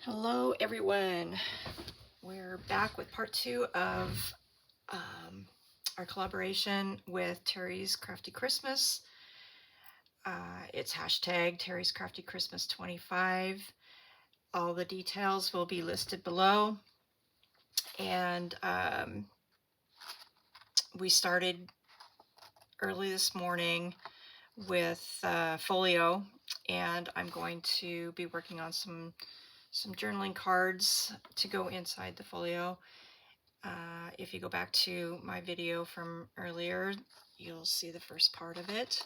Hello everyone, we're back with part 2 of our collaboration with Teri's Crafty Christmas. It's hashtag Teri's Crafty Christmas 25. All the details will be listed below, and we started early this morning with Folio, and I'm going to be working on some journaling cards to go inside the folio. If you go back to my video from earlier, you'll see the first part of it.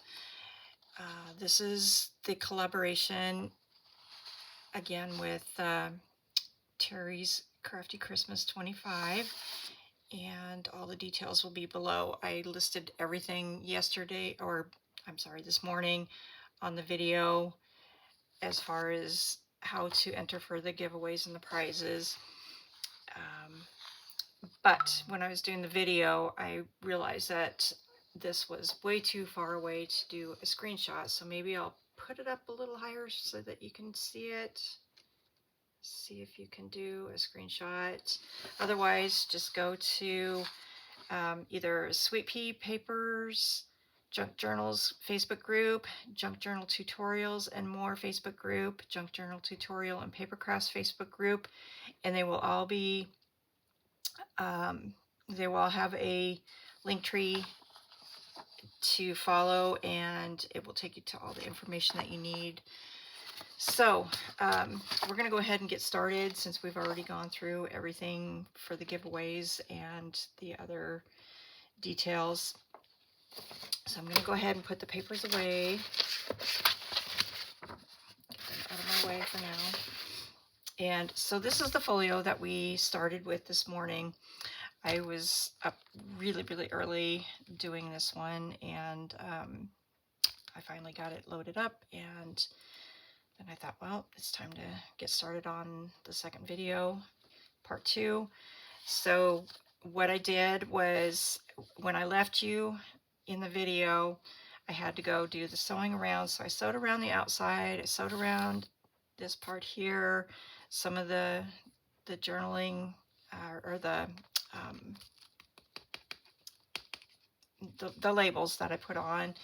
This is the collaboration again with Teri's Crafty Christmas 25, and all the details will be below. I listed everything yesterday, or I'm sorry, this morning on the video as far as how to enter for the giveaways and the prizes. But when I was doing the video, I realized that this was way too far away to do a screenshot. So maybe I'll put it up a little higher so that you can see it. See if you can do a screenshot. Otherwise, just go to either Sweet Pea Papers, Junk Journals Facebook group, Junk Journal Tutorials and More Facebook group, Junk Journal Tutorial and Paper Crafts Facebook group, and they will all be they will all have a link tree to follow, and it will take you to all the information that you need. So we're going to go ahead and get started since we've already gone through everything for the giveaways and the other details. So I'm going to go ahead and put the papers away. Get them out of my way for now. And so this is the folio that we started with this morning. I was up really early doing this one, and I finally got it loaded up, and then I thought, well, it's time to get started on the second video, part 2. So what I did was, when I left you in the video, I had to go do the sewing around. So I sewed around the outside, I sewed around this part here, some of the journaling or the labels that I put on,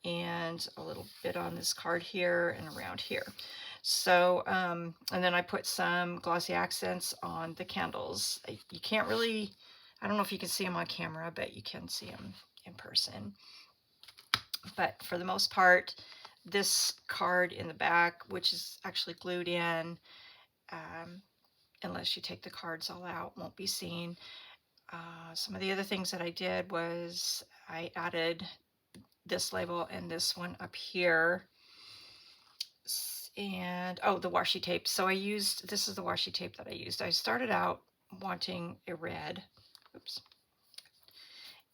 and a little bit on this card here and around here. So and then I put some glossy accents on the candles. You can't really, I don't know if you can see them on camera, but you can see them in person. But for the most part, this card in the back, which is actually glued in, unless you take the cards all out, won't be seen. Some of the other things that I did was I added this label and this one up here, and oh, the washi tape. So I used, this is the washi tape that I used. I started out wanting a red, oops,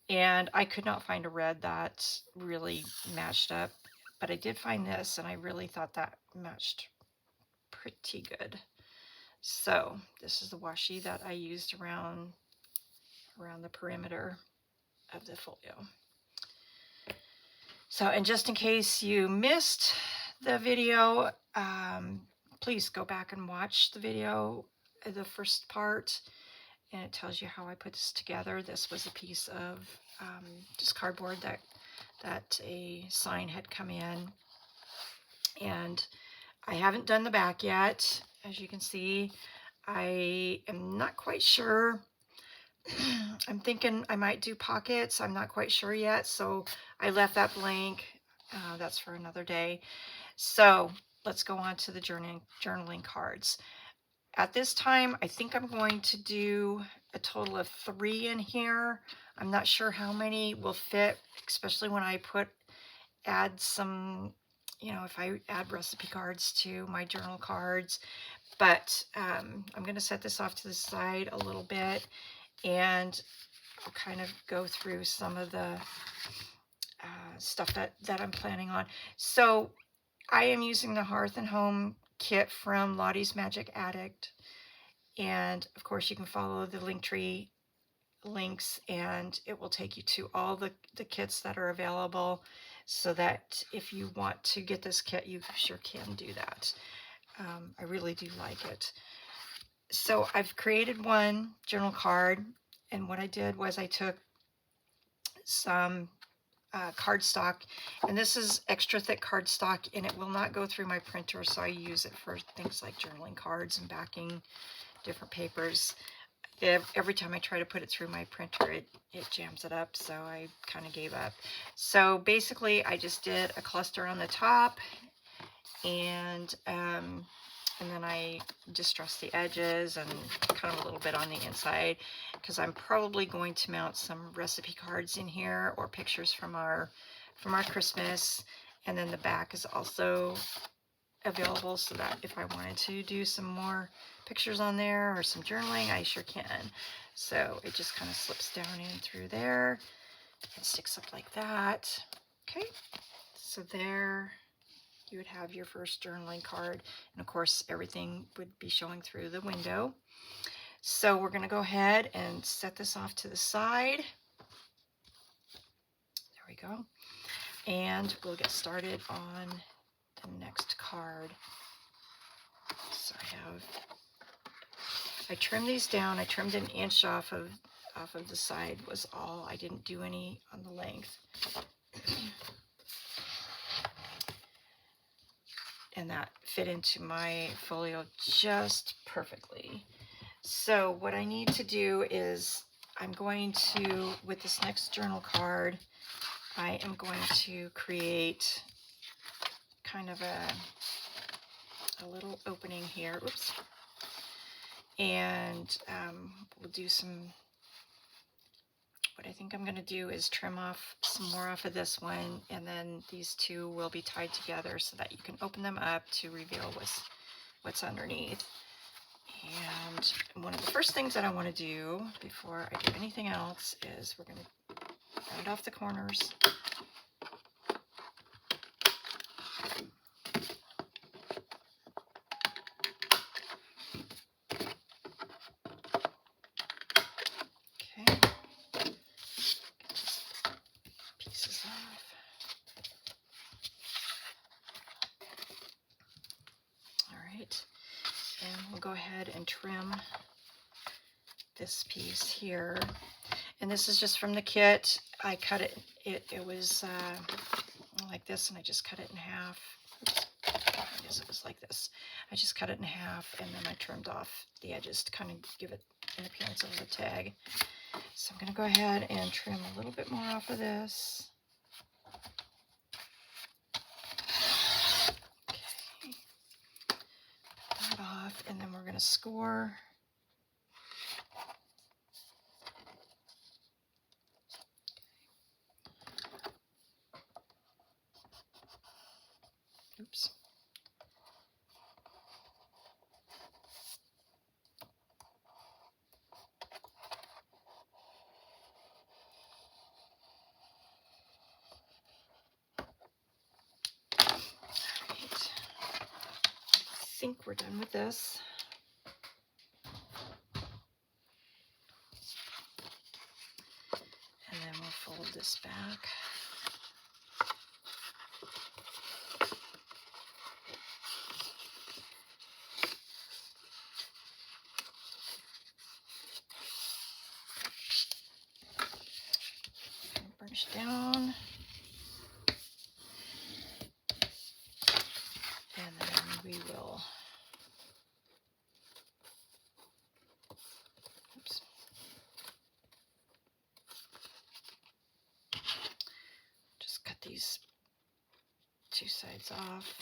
and I could not find a red that really matched up, but I did find this, and I really thought that matched pretty good. So this is the washi that I used around the perimeter of the folio. So, and just in case you missed the video, please go back and watch the video, the first part, and it tells you how I put this together. This was a piece of just cardboard that a sign had come in, and I haven't done the back yet. As you can see, I am not quite sure. I'm thinking I might do pockets. I'm not quite sure yet, so I left that blank. That's for another day. So let's go on to the journaling cards. At this time, I think I'm going to do a total of 3 in here. I'm not sure how many will fit, especially when I add some, you know, if I add recipe cards to my journal cards. But I'm going to set this off to the side a little bit, and I'll kind of go through some of the stuff that I'm planning on. So I am using the Hearth and Home kit from Lottie's Magic Addict, and of course you can follow the Linktree links, and it will take you to all the kits that are available, so that if you want to get this kit, you sure can do that. I really do like it. So I've created one journal card, and what I did was I took some cardstock, and this is extra thick cardstock, and it will not go through my printer, so I use it for things like journaling cards and backing different papers. Every time I try to put it through my printer, it jams it up, so I kind of gave up. So basically I just did a cluster on the top, and then I distressed the edges and kind of a little bit on the inside, because I'm probably going to mount some recipe cards in here or pictures from our Christmas. And then the back is also available, so that if I wanted to do some more pictures on there or some journaling, I sure can. So it just kind of slips down in through there and sticks up like that. Okay, so there you would have your first journaling card, and of course everything would be showing through the window. So we're going to go ahead and set this off to the side. There we go. And we'll get started on the next card. So I trimmed these down. I trimmed an inch off of the side was all. I didn't do any on the length. And that fit into my folio just perfectly. So what I need to do is I'm going to, with this next journal card, I am going to create kind of a little opening here. Oops. And we'll do what I think I'm going to do is trim off some more off of this one, and then these two will be tied together so that you can open them up to reveal what's underneath. And one of the first things that I want to do before I do anything else is we're going to round off the corners. Okay. Get these pieces off. All right. And we'll go ahead and trim this piece here. And this is just from the kit. I cut it, it was like this, and I just cut it in half. Oops. I guess it was like this. I just cut it in half, and then I trimmed off the edges to kind of give it an appearance of a tag. So I'm going to go ahead and trim a little bit more off of this. Okay. Put that off, and then we're going to score. Oops. I think we're done with this. And then we'll fold this back. Burnish down. And then we will, oops. Just cut these two sides off.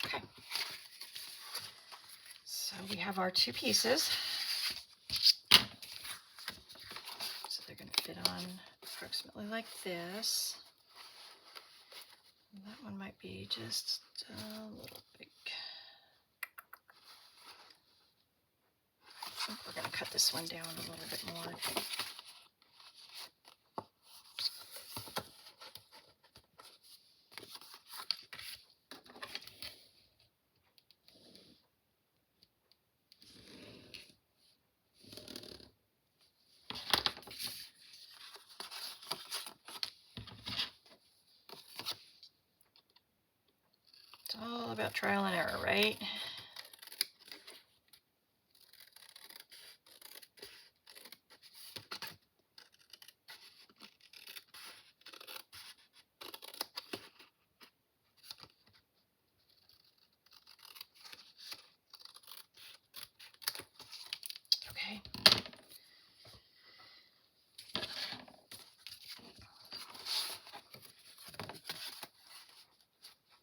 Okay. So we have our two pieces. So they're going to fit on approximately like this. And that one might be just a little big. I think we're going to cut this one down a little bit more. about trial and error, right? Okay.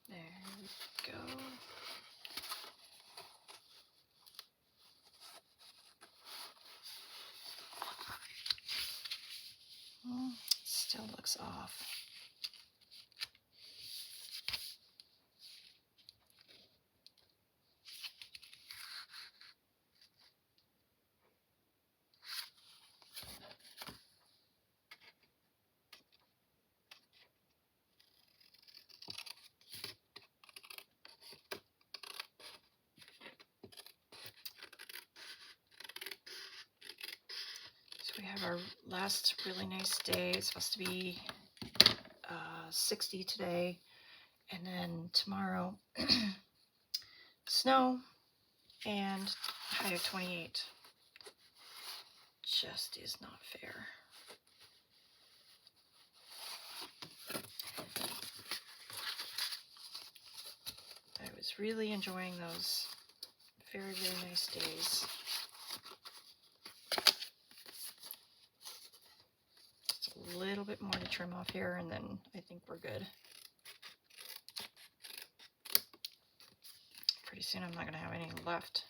There we go. Still looks off. So we have our last really nice day. It's supposed to be 60 today, and then tomorrow snow and high of 28. Just is not fair. I was really enjoying those very, very nice days. Just a little bit more to trim off here, and then I think we're good. Pretty soon I'm not going to have any left.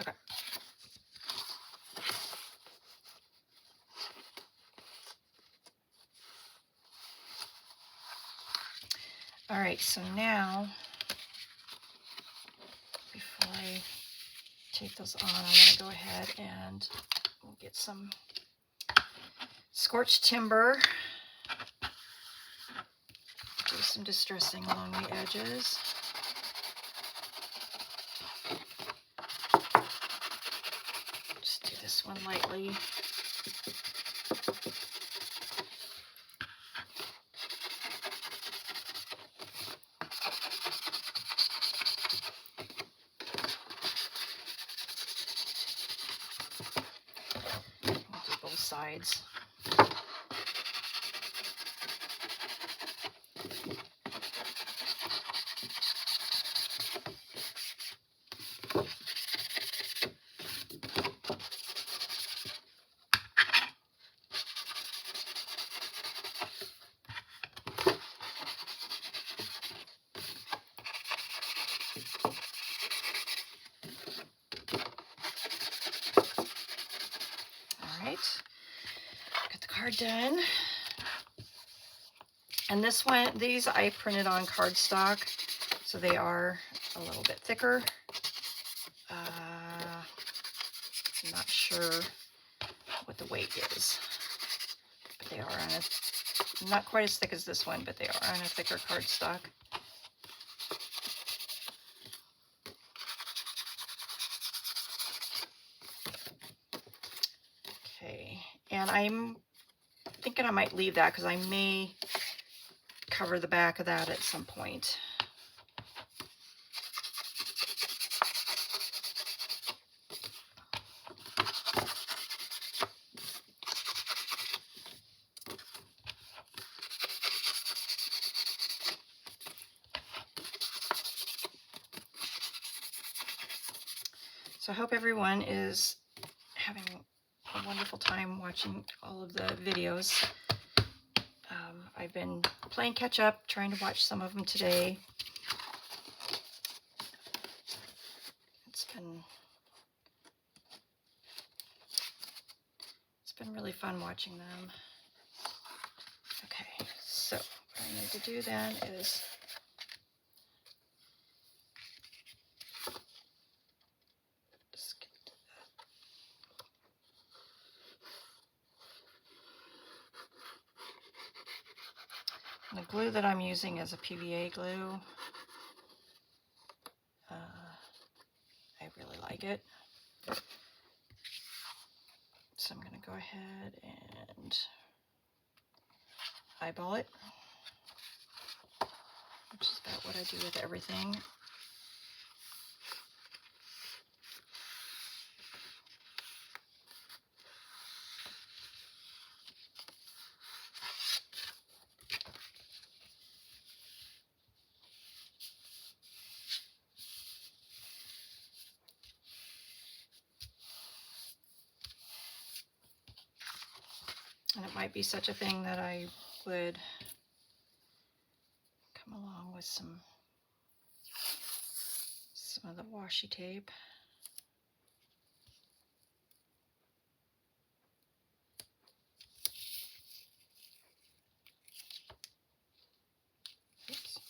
Okay. All right, so now, before I take those on, I want to go ahead and we'll get some scorched timber. Do some distressing along the edges. Just do this one lightly. We'll do both sides. Got the card done. And this one, these I printed on cardstock, so they are a little bit thicker. I'm not sure what the weight is, but they are on a, not quite as thick as this one, but they are on a thicker cardstock. Okay, and I'm thinking I might leave that because I may cover the back of that at some point. So I hope everyone is having a wonderful time watching all of the videos. I've been playing catch up, trying to watch some of them today. It's been really fun watching them. Okay, so what I need to do then is just get to that. The glue that I'm using is a PVA glue. I really like it. ahead and eyeball it, which is about what I do with everything. And it might be such a thing that I would come along with some of the washi tape. Oops.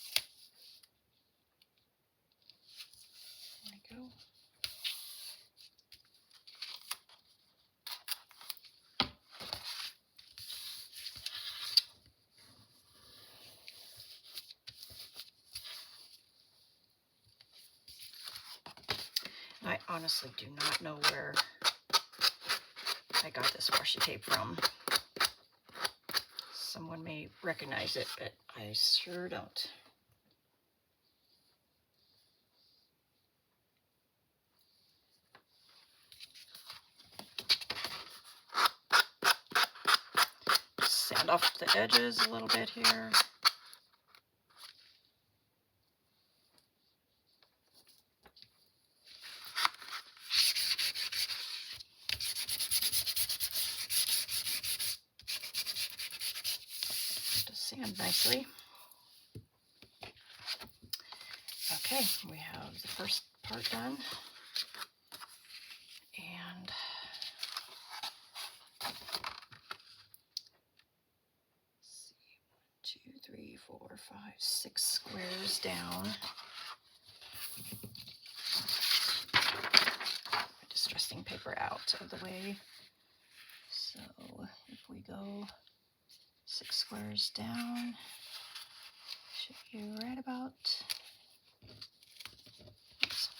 There we go. I honestly do not know where I got this washi tape from. Someone may recognize it, but I sure don't. Sand off the edges a little bit here. Sand nicely. Okay, we have the first part done, and let's see, 1, 2, 3, 4, 5, 6 squares down. My distressing paper out of the way. So if we go 6 squares down, should be right about, oops.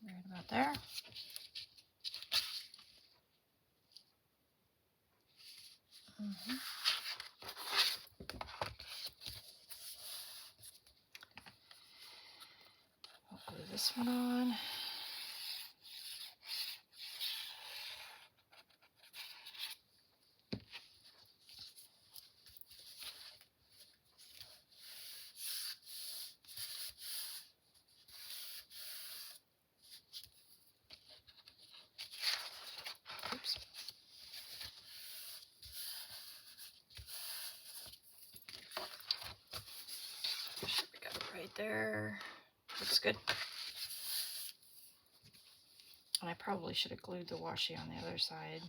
Right about there. I'll glue this one on. Oops. We got it right there. Looks good. And I probably should have glued the washi on the other side,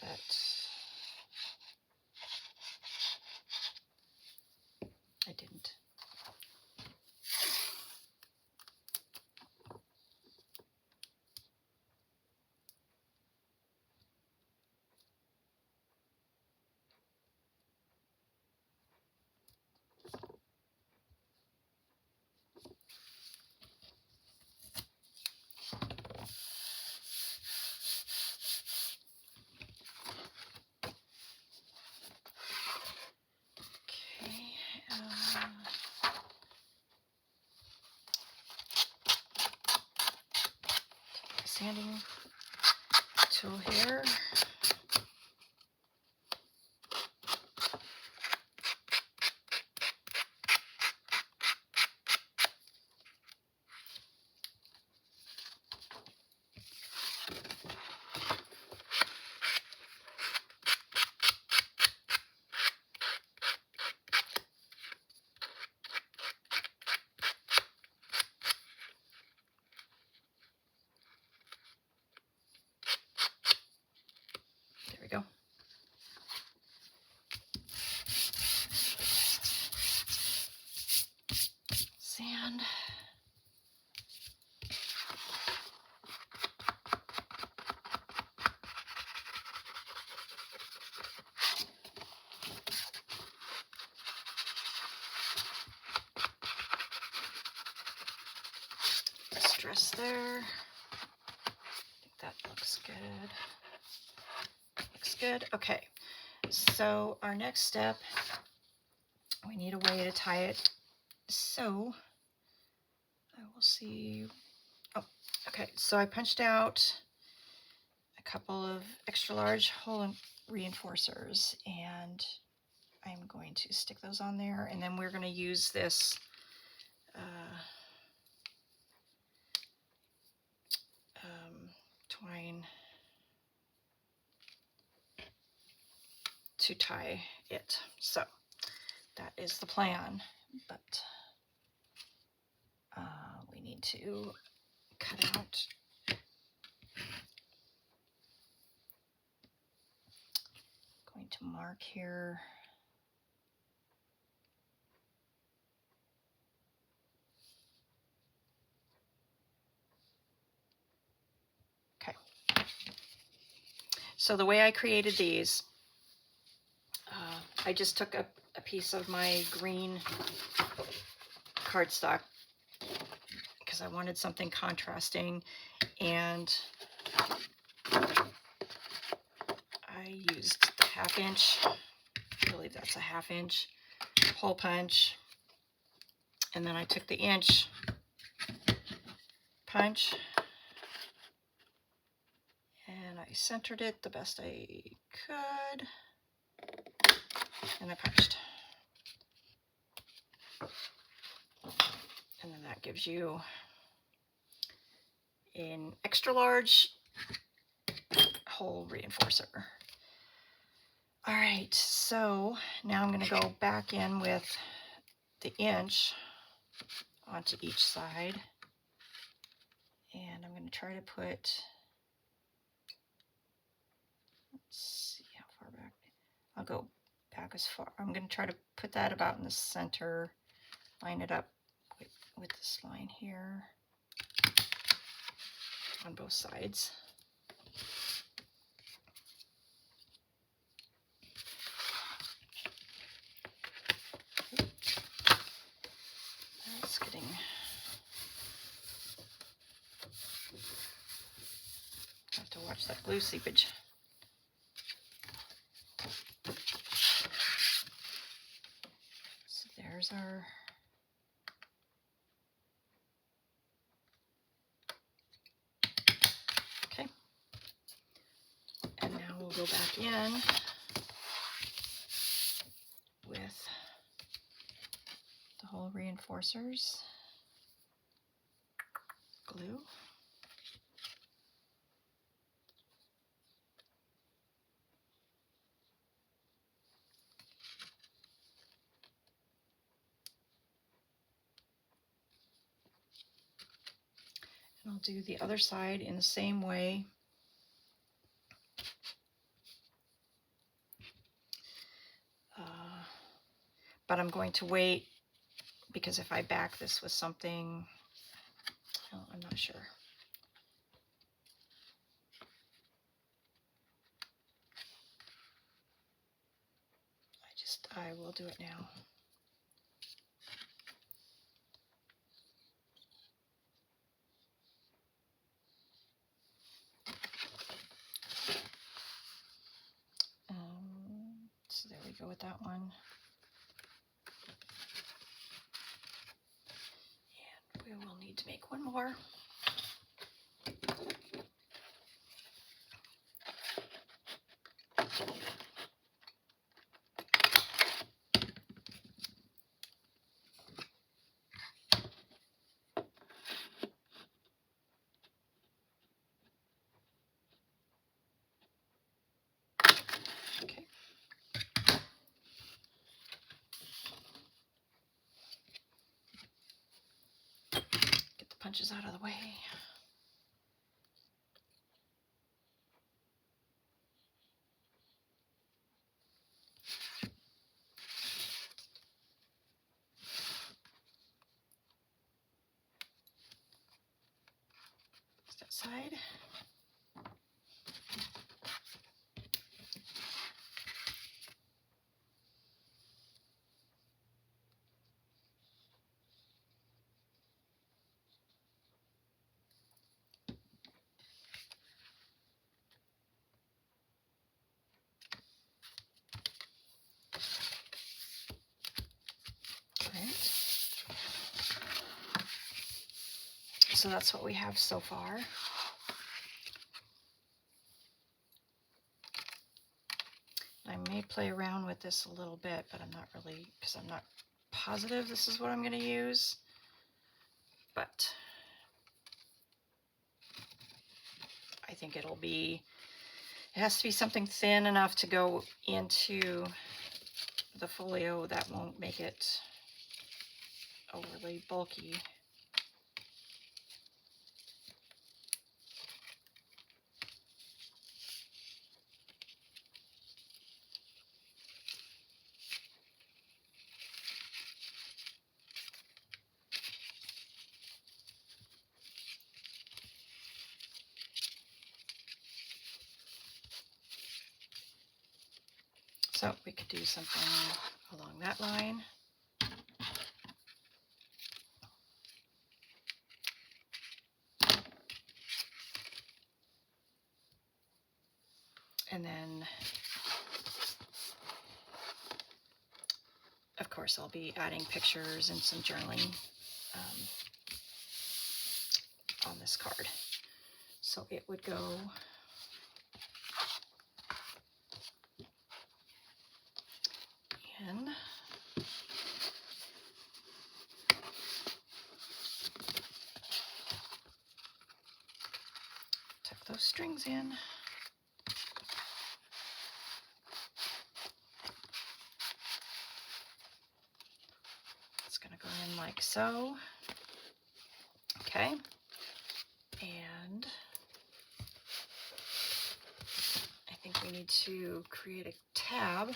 but I didn't. Sanding tool here. rest there. I think that looks good. Looks good. Okay, so our next step, we need a way to tie it. So I will see. Oh, okay. So I punched out a couple of extra large hole reinforcers, and I'm going to stick those on there, and then we're going to use this twine to tie it. So that is the plan, but we need to cut out going to mark here. Okay. So the way I created these, I just took a piece of my green cardstock because I wanted something contrasting, and I used the 1/2 inch, I believe that's a 1/2 inch hole punch, and then I took the inch punch and I centered it the best I could, and I punched. And then that gives you an extra large hole reinforcer. All right, so now I'm going to go back in with the inch onto each side, and I'm going to try to put, let's see how far back, I'll go back as far, I'm going to try to put that about in the center, line it up with this line here on both sides. That's getting, I have to watch that glue seepage. So there's our okay. And now we'll go back in with the hole reinforcers, glue. And I'll do the other side in the same way. But I'm going to wait, because if I back this with something, well, I'm not sure. I will do it now. So there we go with that one. And we will need to make one more. Okay. Get the punches out of the way. That side. So that's what we have so far. I may play around with this a little bit, but I'm not really, because I'm not positive this is what I'm going to use. But I think it'll be, it has to be something thin enough to go into the folio that won't make it overly bulky. So we could do something along that line. And then, of course, I'll be adding pictures and some journaling on this card. So it would go in. Tuck those strings in. It's going to go in like so. Okay. And I think we need to create a tab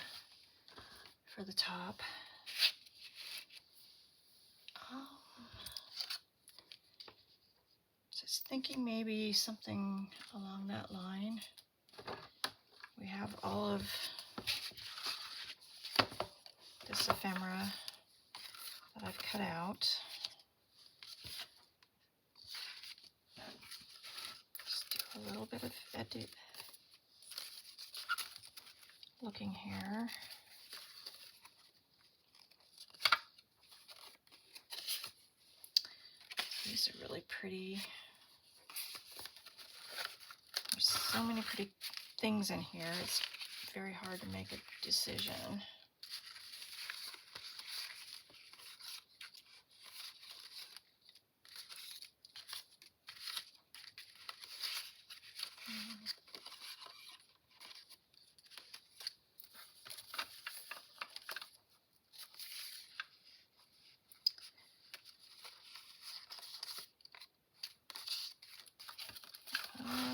for the top. Just thinking maybe something along that line. We have all of this ephemera that I've cut out. Just do a little bit of edit looking here. These are really pretty. There's so many pretty things in here. It's very hard to make a decision.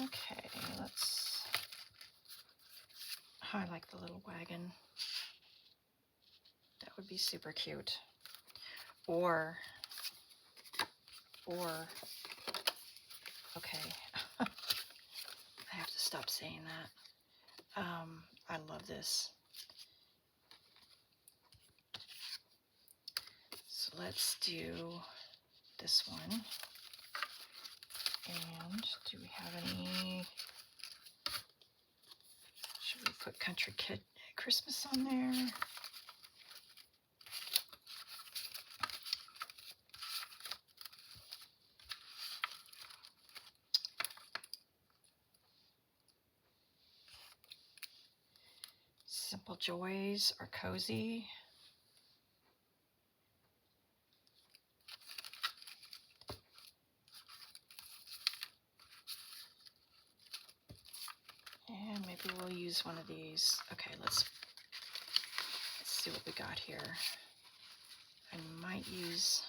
Okay, let's highlight the little wagon. That would be super cute. Or, okay, I have to stop saying that. I love this. So let's do this one. And do we have any, should we put Country Kid Christmas on there? Simple joys are cozy. And maybe we'll use one of these. Okay, let's see what we got here. I might use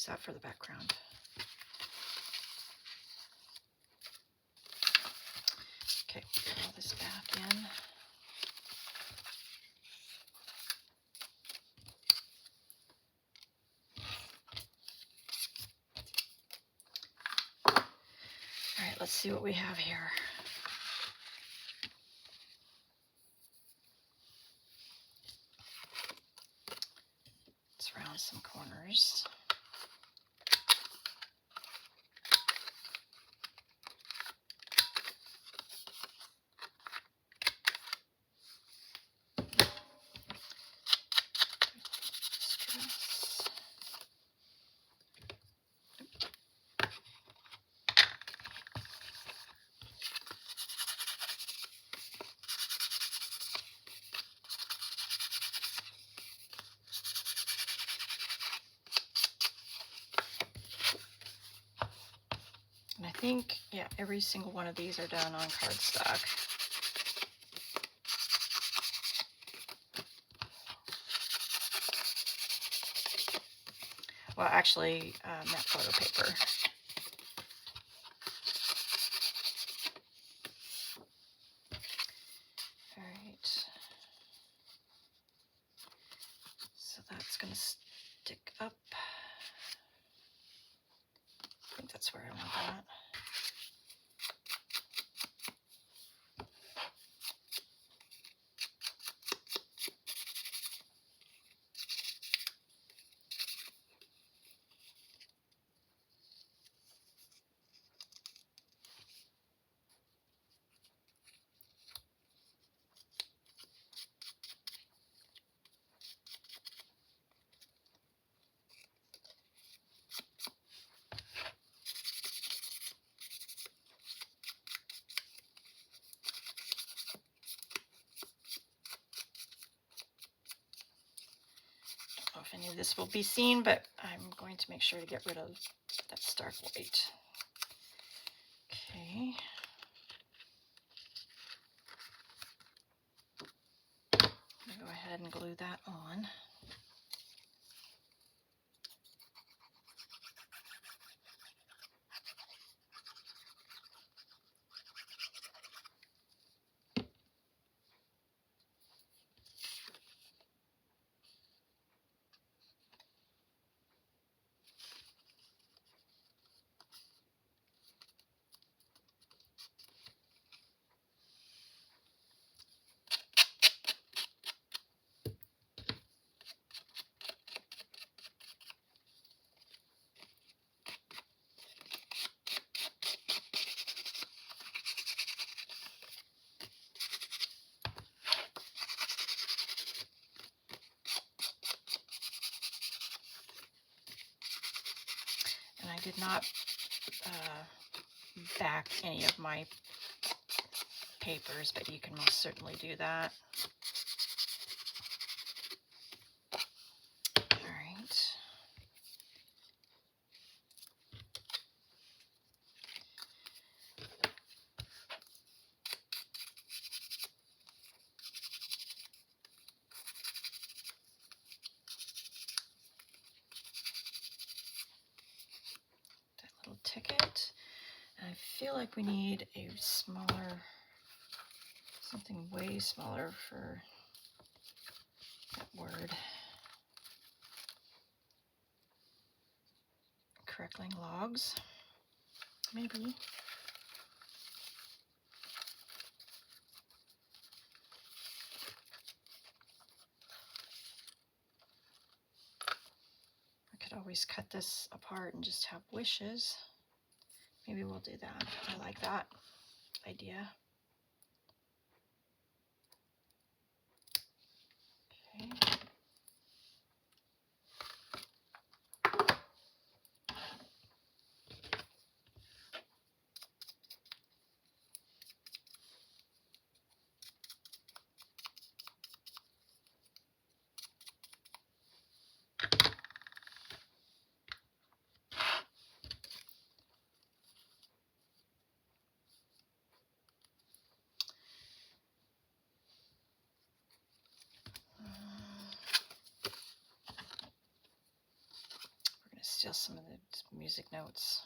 that for the background. Okay, put all this back in. All right, let's see what we have here. Let's round some corners. think, yeah, every single one of these are done on cardstock. Well, actually, matte photo paper. All right. So that's going to stick up. I think that's where I want that. I don't know if any of this will be seen, but I'm going to make sure to get rid of that stark white. Okay. I'm going to go ahead and glue that on. And I did not back any of my papers, but you can most certainly do that. All right. That little ticket. And I feel like we need a smaller, something way smaller for that word. Crackling logs, maybe. I could always cut this apart and just have wishes. Maybe we'll do that. I like that idea. Okay. We're going to steal some of the music notes.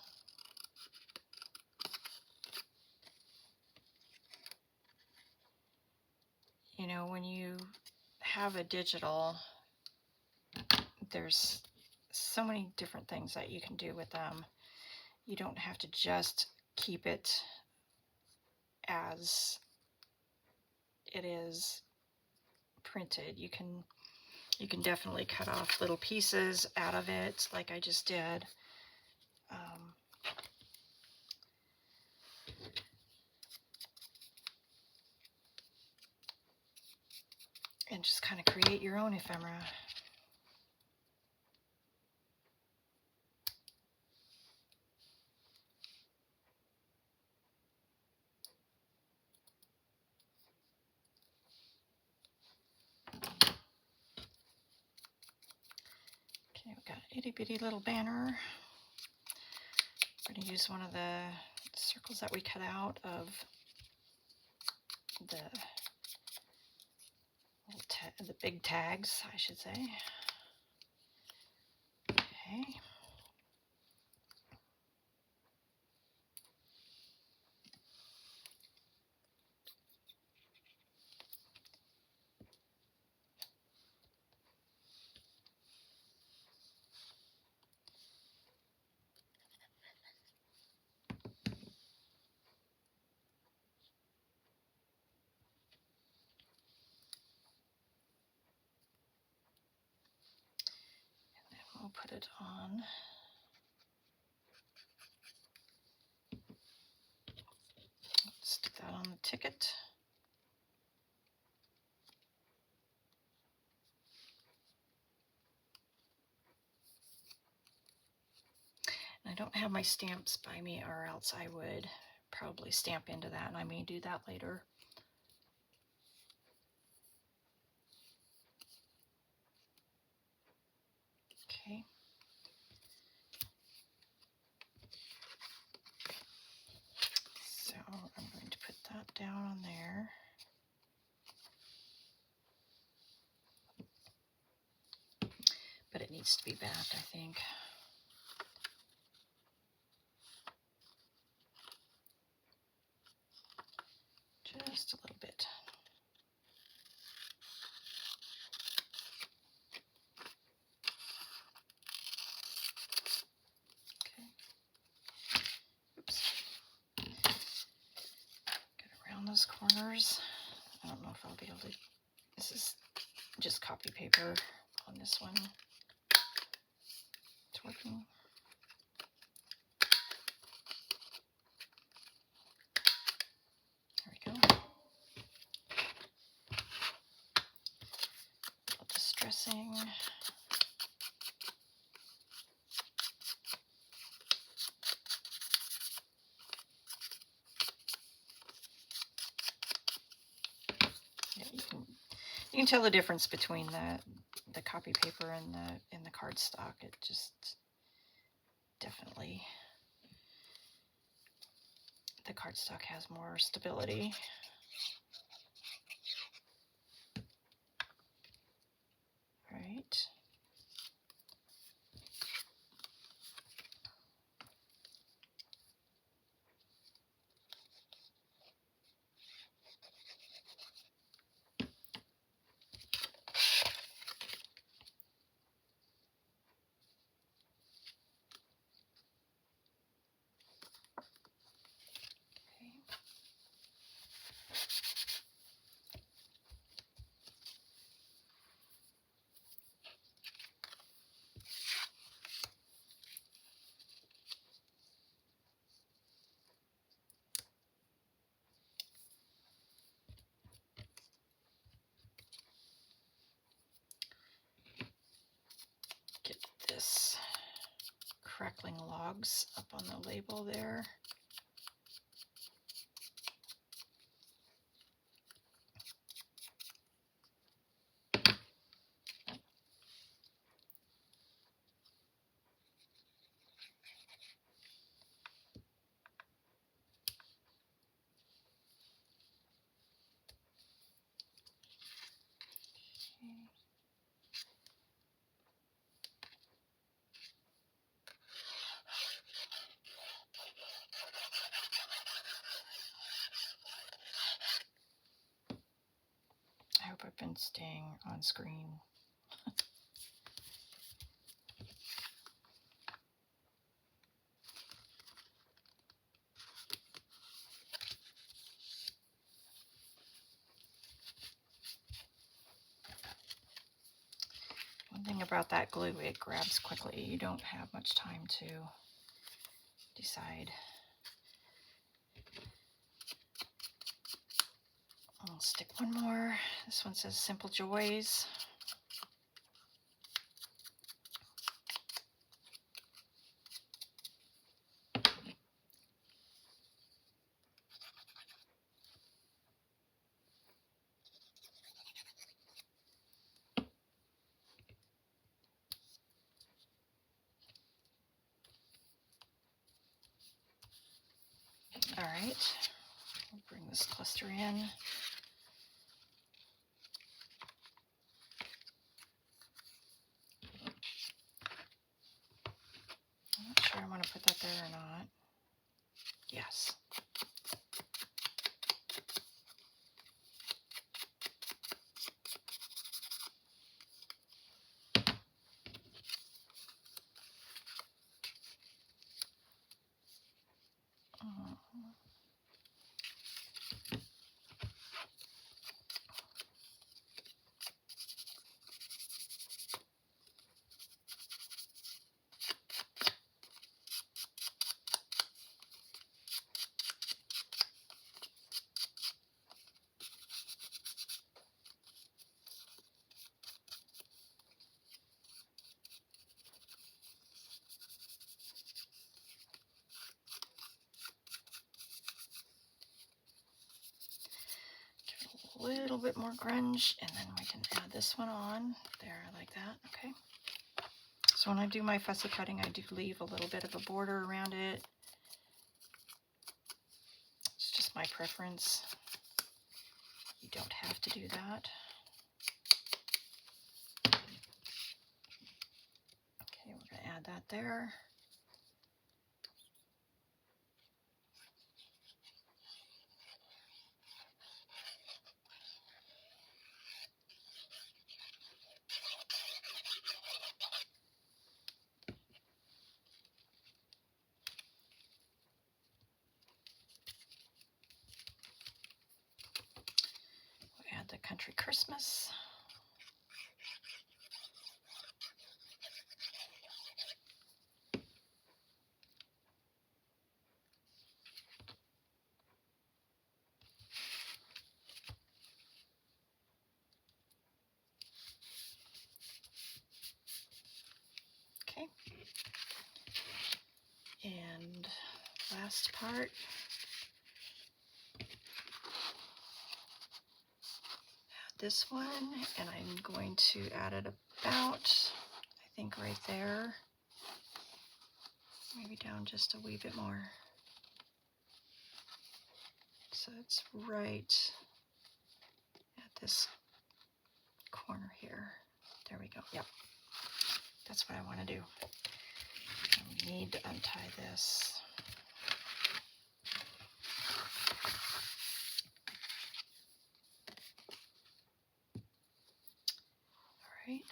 You know, when you have a digital, there's so many different things that you can do with them. You don't have to just keep it as it is printed. You can definitely cut off little pieces out of it, like I just did. And just kind of create your own ephemera. Okay, we've got an itty bitty little banner. We're going to use one of the circles that we cut out of the big tags, I should say. Okay. We'll put it on. Stick that on the ticket. And I don't have my stamps by me, or else I would probably stamp into that, and I may do that later. Okay. So I'm going to put that down on there. But it needs to be backed, I think. Just a little bit. Okay. Oops. Get around those corners. I don't know if I'll be able to. This is just copy paper on this one. It's working. There we go. Distressing. Yeah, you can tell the difference between the copy paper and the cardstock. It just definitely, the cardstock has more stability. All right. Get this crackling logs up on the label there. I hope I've been staying on screen. One thing about that glue, it grabs quickly. You don't have much time to decide. I'll stick one more. This one says Simple Joys. All right, we'll bring this cluster in. I'm not sure I want to put that there or not. Yes. A little bit more grunge, and then we can add this one on there like that. Okay, so when I do my fussy cutting, I do leave a little bit of a border around it. It's just my preference. You don't have to do that. Okay, we're going to add that there. The Country Christmas. Okay. And last part. This one, and I'm going to add it about, I think right there, maybe down just a wee bit more. So it's right at this corner here. There we go. Yep, that's what I want to do. I need to untie this. All right.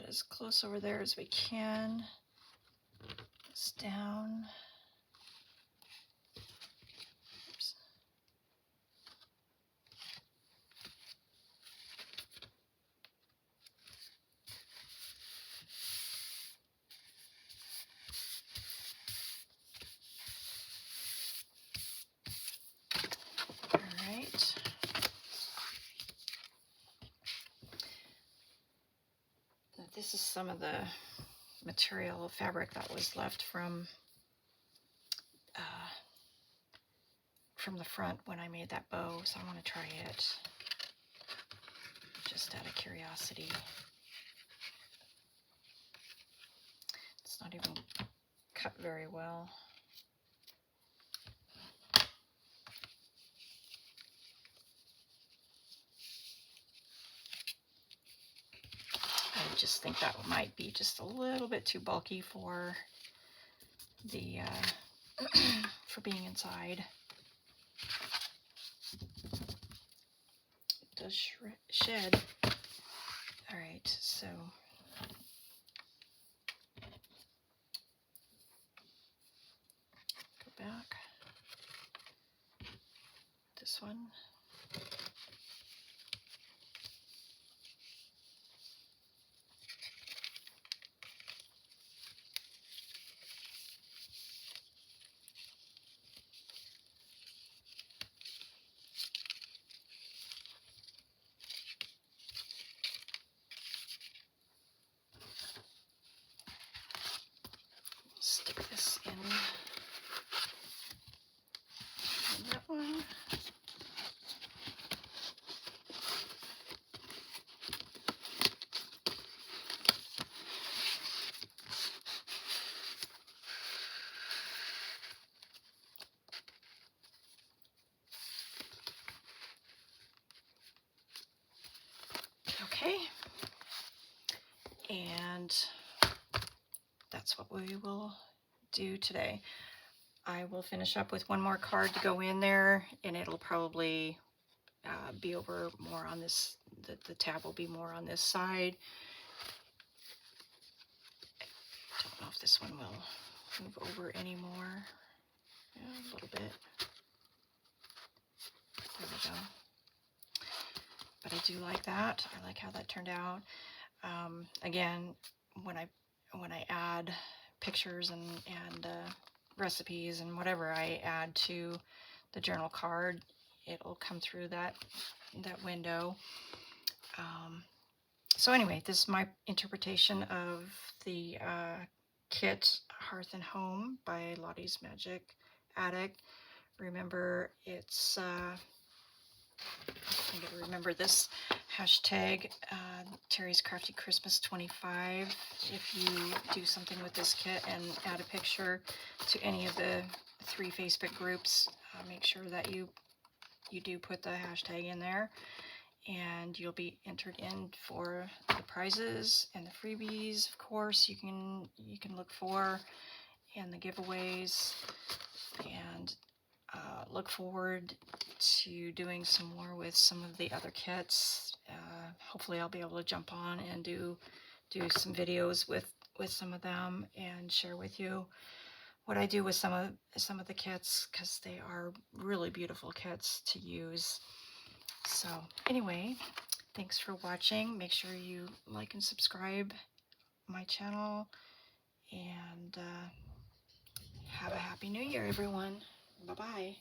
As close over there as we can. This down. Oops. All right. This is some of the material fabric that was left from the front when I made that bow, so I want to try it just out of curiosity. It's not even cut very well. I just think that might be just a little bit too bulky for the for being inside. It does shed. All right, so go back. This one. and that's what we will do today. I will finish up with one more card to go in there, and it'll probably be over more on this, the tab will be more on this side. Don't know if this one will move over anymore. Yeah, a little bit. There we go. But I do like that. I like how that turned out. Again, when I add pictures and recipes and whatever I add to the journal card, it'll come through that window. So anyway, this is my interpretation of the kit Hearth and Home by Lottie's Magic Attic. Remember, it's I gotta remember this hashtag, Teri's Crafty Christmas 25. If you do something with this kit and add a picture to any of the 3 Facebook groups, make sure that you do put the hashtag in there, and you'll be entered in for the prizes and the freebies, of course, you can look for, and the giveaways, and look forward to doing some more with some of the other kits. Hopefully I'll be able to jump on and do some videos with some of them and share with you what I do with some of the kits, because they are really beautiful kits to use. So anyway, thanks for watching. Make sure you like and subscribe my channel, and have a happy new year, everyone. Bye-bye.